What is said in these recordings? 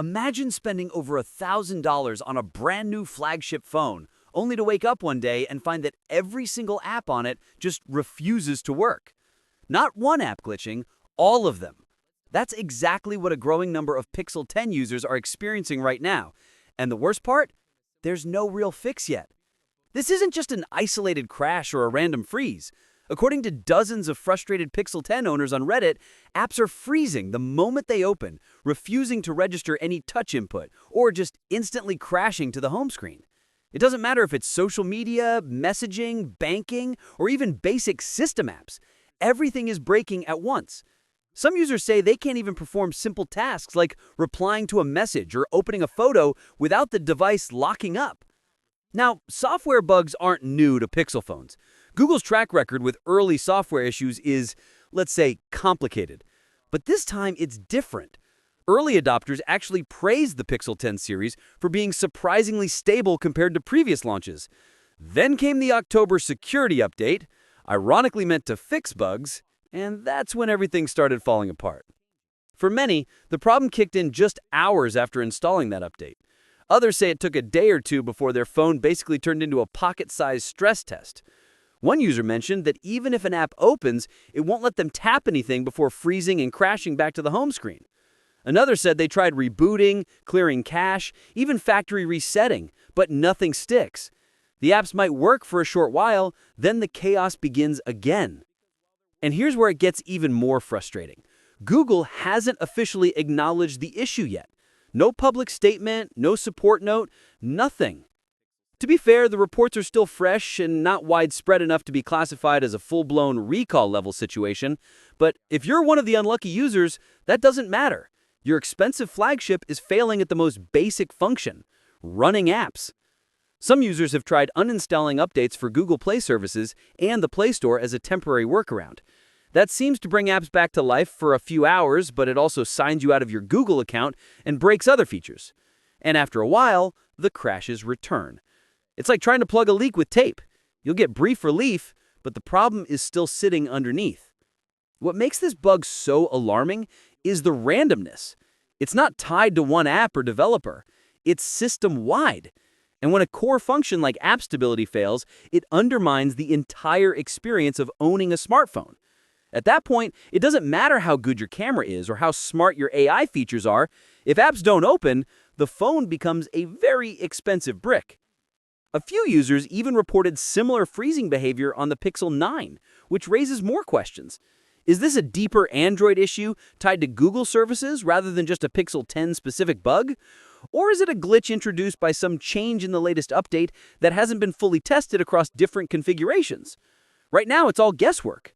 Imagine spending over $1,000 on a brand new flagship phone, only to wake up one day and find that every single app on it just refuses to work. Not one app glitching, all of them. That's exactly what a growing number of Pixel 10 users are experiencing right now. And the worst part? There's no real fix yet. This isn't just an isolated crash or a random freeze. According to dozens of frustrated Pixel 10 owners on Reddit, apps are freezing the moment they open, refusing to register any touch input, or just instantly crashing to the home screen. It doesn't matter if it's social media, messaging, banking, or even basic system apps. Everything is breaking at once. Some users say they can't even perform simple tasks like replying to a message or opening a photo without the device locking up. Now, software bugs aren't new to Pixel phones. Google's track record with early software issues is, let's say, complicated. But this time it's different. Early adopters actually praised the Pixel 10 series for being surprisingly stable compared to previous launches. Then came the October security update, ironically meant to fix bugs, and that's when everything started falling apart. For many, the problem kicked in just hours after installing that update. Others say it took a day or two before their phone basically turned into a pocket-sized stress test. One user mentioned that even if an app opens, it won't let them tap anything before freezing and crashing back to the home screen. Another said they tried rebooting, clearing cache, even factory resetting, but nothing sticks. The apps might work for a short while, then the chaos begins again. And here's where it gets even more frustrating. Google hasn't officially acknowledged the issue yet. No public statement, no support note, nothing. To be fair, the reports are still fresh and not widespread enough to be classified as a full-blown recall-level situation, but if you're one of the unlucky users, that doesn't matter. Your expensive flagship is failing at the most basic function, running apps. Some users have tried uninstalling updates for Google Play services and the Play Store as a temporary workaround. That seems to bring apps back to life for a few hours, but it also signs you out of your Google account and breaks other features. And after a while, the crashes return. It's like trying to plug a leak with tape. You'll get brief relief, but the problem is still sitting underneath. What makes this bug so alarming is the randomness. It's not tied to one app or developer. It's system-wide. And when a core function like app stability fails, it undermines the entire experience of owning a smartphone. At that point, it doesn't matter how good your camera is or how smart your AI features are. If apps don't open, the phone becomes a very expensive brick. A few users even reported similar freezing behavior on the Pixel 9, which raises more questions. Is this a deeper Android issue tied to Google services rather than just a Pixel 10 specific bug? Or is it a glitch introduced by some change in the latest update that hasn't been fully tested across different configurations? Right now, it's all guesswork.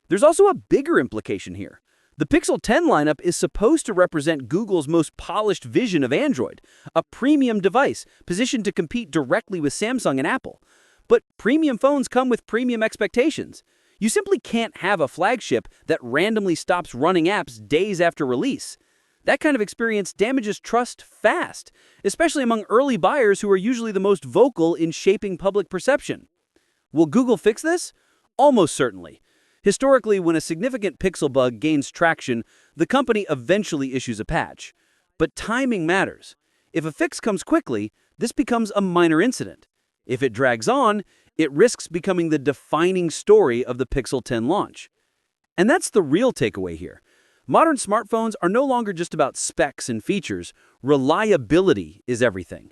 There's also a bigger implication here. The Pixel 10 lineup is supposed to represent Google's most polished vision of Android, a premium device positioned to compete directly with Samsung and Apple. But premium phones come with premium expectations. You simply can't have a flagship that randomly stops running apps days after release. That kind of experience damages trust fast, especially among early buyers who are usually the most vocal in shaping public perception. Will Google fix this? Almost certainly. Historically, when a significant Pixel bug gains traction, the company eventually issues a patch. But timing matters. If a fix comes quickly, this becomes a minor incident. If it drags on, it risks becoming the defining story of the Pixel 10 launch. And that's the real takeaway here. Modern smartphones are no longer just about specs and features. Reliability is everything.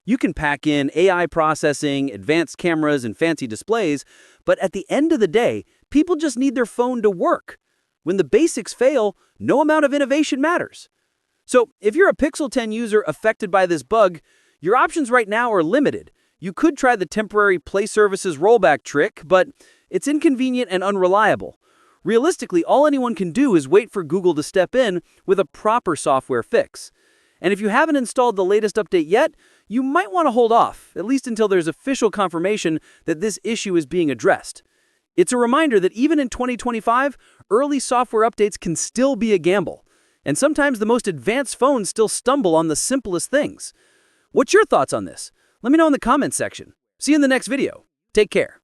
You can pack in AI processing, advanced cameras, and fancy displays, but at the end of the day, people just need their phone to work. When the basics fail, no amount of innovation matters. So, if you're a Pixel 10 user affected by this bug, your options right now are limited. You could try the temporary Play Services rollback trick, but it's inconvenient and unreliable. Realistically, all anyone can do is wait for Google to step in with a proper software fix. And if you haven't installed the latest update yet, you might want to hold off, at least until there's official confirmation that this issue is being addressed. It's a reminder that even in 2025, early software updates can still be a gamble. And sometimes the most advanced phones still stumble on the simplest things. What's your thoughts on this? Let me know in the comments section. See you in the next video. Take care.